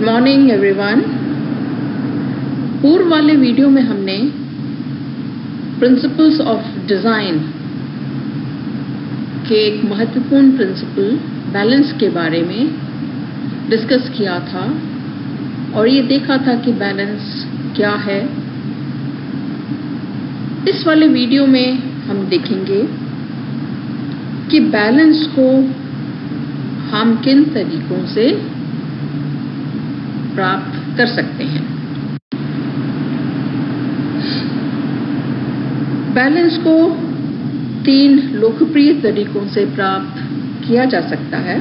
Good morning everyone. पूर्व वाले video में हमने प्रिंसिपल्स ऑफ डिज़ाइन के एक महत्वपूर्ण प्रिंसिपल बैलेंस के बारे में डिस्कस किया था और ये देखा था कि बैलेंस क्या है। इस वाले वीडियो में हम देखेंगे कि बैलेंस को हम किन तरीकों से प्राप्त कर सकते हैं। बैलेंस को 3 लोकप्रिय तरीकों से प्राप्त किया जा सकता है: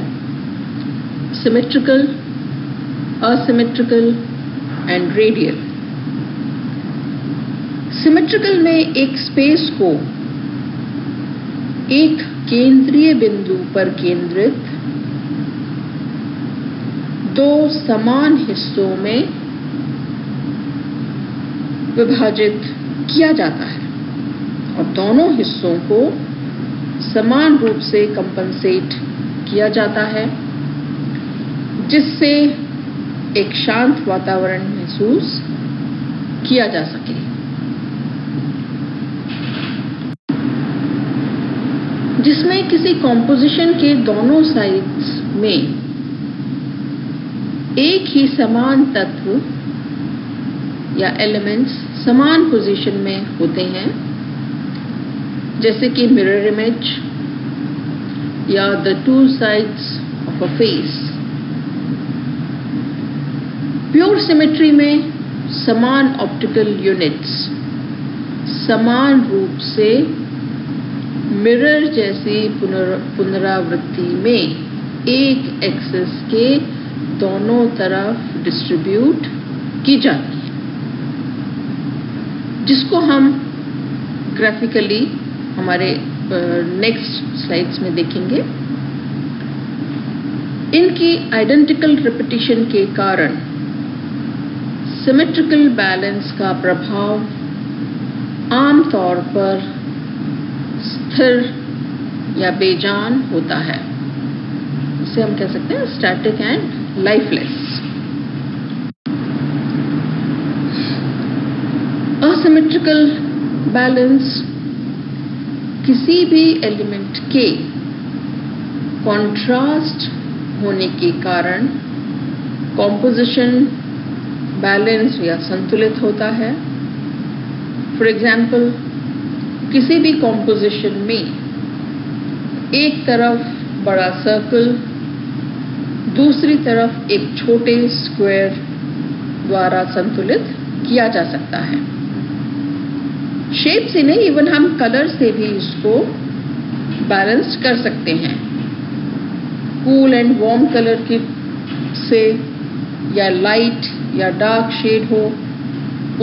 symmetrical, asymmetrical and radial. Symmetrical में एक स्पेस को एक केंद्रीय बिंदु पर केंद्रित 2 समान हिस्सों में विभाजित किया जाता है और दोनों हिस्सों को समान रूप से कंपनसेट किया जाता है, जिससे एक शांत वातावरण महसूस किया जा सके। जिसमें किसी कॉम्पोजिशन के दोनों साइड्स में एक ही समान तत्व या एलिमेंट्स समान पोजीशन में होते हैं, जैसे कि मिरर इमेज या the 2 sides of a face. Pure symmetry में समान ऑप्टिकल यूनिट्स समान रूप से मिरर जैसी पुनरावृत्ति में एक एक्सिस के दोनों तरफ डिस्ट्रीब्यूट की जाती है, जिसको हम ग्राफिकली हमारे नेक्स्ट स्लाइड्स में देखेंगे। इनकी आइडेंटिकल रिपीटिशन के कारण सिमेट्रिकल बैलेंस का प्रभाव आमतौर पर स्थिर या बेजान होता है। इसे हम कह सकते हैं static and lifeless. Asymmetrical balance किसी भी एलिमेंट के कॉन्ट्रास्ट होने के कारण कॉम्पोजिशन बैलेंस या संतुलित होता है। फॉर एग्जाम्पल, किसी भी कॉम्पोजिशन में एक तरफ बड़ा सर्कल, दूसरी तरफ एक छोटे स्क्वायर द्वारा संतुलित किया जा सकता है। शेप से नहीं, इवन हम कलर से भी इसको बैलेंस कर सकते हैं। कूल एंड वार्म कलर की से या लाइट या डार्क शेड हो,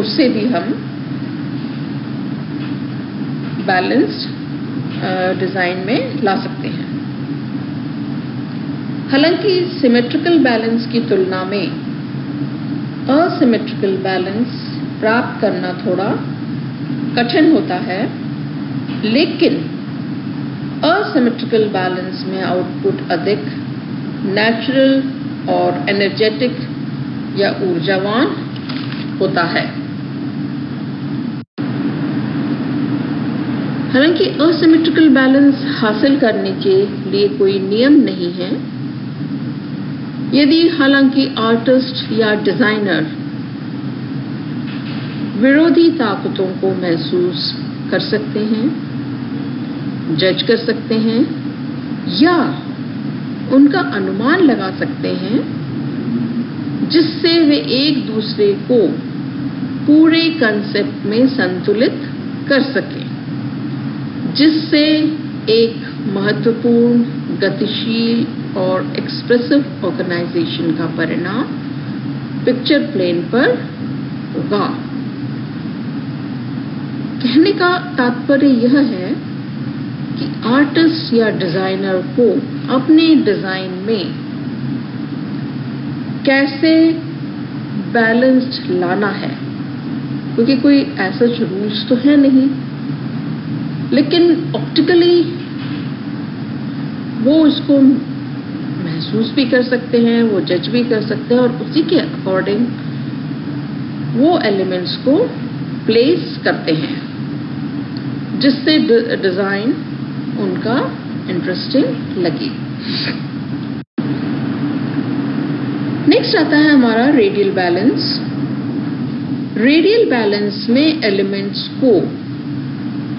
उससे भी हम बैलेंस्ड डिज़ाइन में ला सकते हैं। हालांकि सिमेट्रिकल बैलेंस की तुलना में असिमेट्रिकल बैलेंस प्राप्त करना थोड़ा कठिन होता है, लेकिन असिमेट्रिकल बैलेंस में आउटपुट अधिक नेचुरल और एनर्जेटिक या ऊर्जावान होता है। हालांकि असिमेट्रिकल बैलेंस हासिल करने के लिए कोई नियम नहीं है। यदि हालांकि आर्टिस्ट या डिजाइनर विरोधी ताकतों को महसूस कर सकते हैं, जज कर सकते हैं या उनका अनुमान लगा सकते हैं, जिससे वे एक दूसरे को पूरे कंसेप्ट में संतुलित कर सकें, जिससे एक महत्वपूर्ण, गतिशील और एक्सप्रेसिव ऑर्गेनाइजेशन का परिणाम पिक्चर प्लेन पर होगा। कहने का तात्पर्य यह है कि आर्टिस्ट या डिजाइनर को अपने डिजाइन में कैसे बैलेंस्ड लाना है, क्योंकि कोई ऐसा रूल्स तो है नहीं, लेकिन ऑप्टिकली वो इसको महसूस भी कर सकते हैं, वो जज भी कर सकते हैं और उसी के अकॉर्डिंग वो एलिमेंट्स को प्लेस करते हैं, जिससे डिज़ाइन उनका इंटरेस्टिंग लगे। नेक्स्ट आता है हमारा रेडियल बैलेंस। रेडियल बैलेंस में एलिमेंट्स को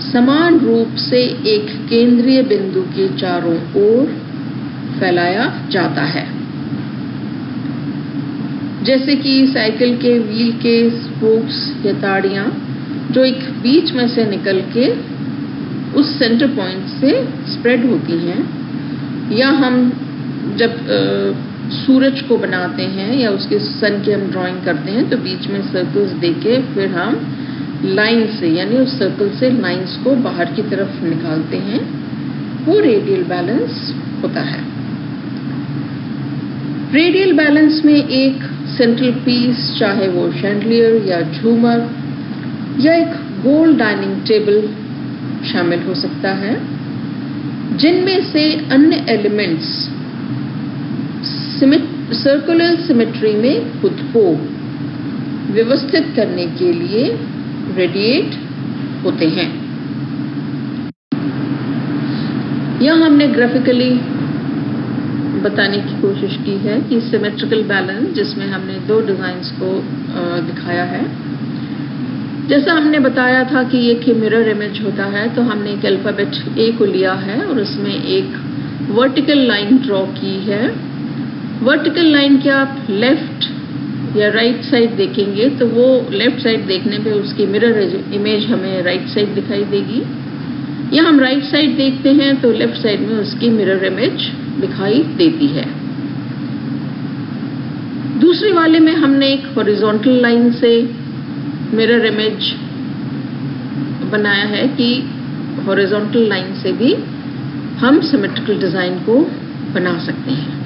समान रूप से एक केंद्रीय बिंदु के चारों ओर फैलाया जाता है। जैसे कि साइकिल के व्हील के स्पोक्स या ताड़ियां जो एक बीच में से निकल के उस सेंटर पॉइंट से स्प्रेड होती हैं, या हम जब सूरज को बनाते हैं या उसके सन की हम ड्राइंग करते हैं तो बीच में सर्कल्स देके फिर हम लाइन से यानी उस सर्कल से लाइंस को बाहर की तरफ निकालते हैं, वो रेडियल बैलेंस होता है। रेडियल बैलेंस में एक सेंट्रल पीस, चाहे वो शैंडलियर या झूमर या एक गोल डाइनिंग टेबल शामिल हो सकता है, जिनमें से अन्य एलिमेंट्स सर्कुलर सिमेट्री में खुद को व्यवस्थित करने के लिए रेडिएट होते हैं। यह हमने ग्राफिकली बताने की कोशिश की है कि सिमेट्रिकल बैलेंस, जिसमें हमने दो डिजाइन्स को दिखाया है। जैसा हमने बताया था कि एक मिरर इमेज होता है, तो हमने एक अल्फाबेट ए को लिया है और उसमें एक वर्टिकल लाइन ड्रॉ की है। वर्टिकल लाइन के आप लेफ्ट या राइट साइड देखेंगे तो वो लेफ्ट साइड देखने पे उसकी मिरर इमेज हमें राइट साइड दिखाई देगी, या हम राइट साइड देखते हैं तो लेफ्ट साइड में उसकी मिरर इमेज दिखाई देती है। दूसरे वाले में हमने एक हॉरिजॉन्टल लाइन से मिरर इमेज बनाया है कि हॉरिजॉन्टल लाइन से भी हम सिमेट्रिकल डिजाइन को बना सकते हैं।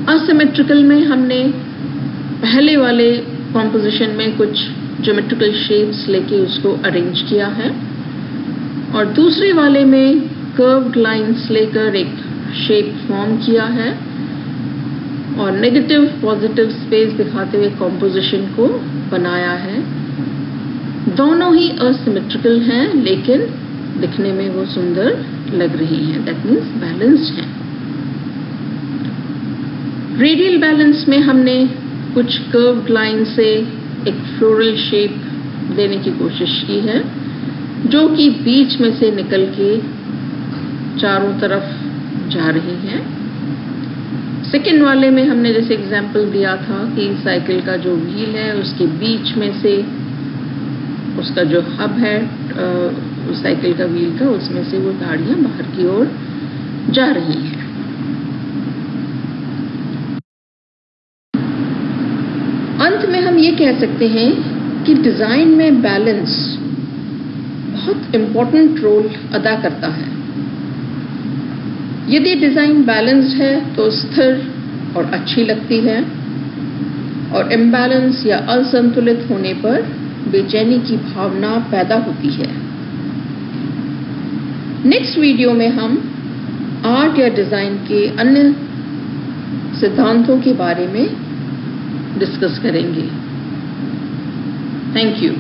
असिमेट्रिकल में हमने पहले वाले कॉम्पोजिशन में कुछ ज्योमेट्रिकल शेप्स लेके उसको अरेंज किया है, और दूसरे वाले में कर्व्ड लाइंस लेकर एक शेप फॉर्म किया है और नेगेटिव पॉजिटिव स्पेस दिखाते हुए कॉम्पोजिशन को बनाया है। दोनों ही असिमेट्रिकल हैं, लेकिन दिखने में वो सुंदर लग रही हैं। दैट मीन्स बैलेंस्ड हैं। रेडियल बैलेंस में हमने कुछ कर्व्ड लाइन से एक फ्लोरल शेप देने की कोशिश की है, जो कि बीच में से निकल के चारों तरफ जा रही हैं। सेकेंड वाले में हमने जैसे एग्जाम्पल दिया था कि साइकिल का जो व्हील है उसके बीच में से उसका जो हब है साइकिल का व्हील का, उसमें से वो ताड़ियां बाहर की ओर जा रही हैं। अंत में हम ये कह सकते हैं कि डिजाइन में बैलेंस बहुत इम्पोर्टेंट रोल अदा करता है। यदि डिजाइन बैलेंस्ड है तो स्थिर और अच्छी लगती है, और इम्बैलेंस या असंतुलित होने पर बेचैनी की भावना पैदा होती है। नेक्स्ट वीडियो में हम आर्ट या डिजाइन के अन्य सिद्धांतों के बारे में डिस्कस करेंगे। Thank you.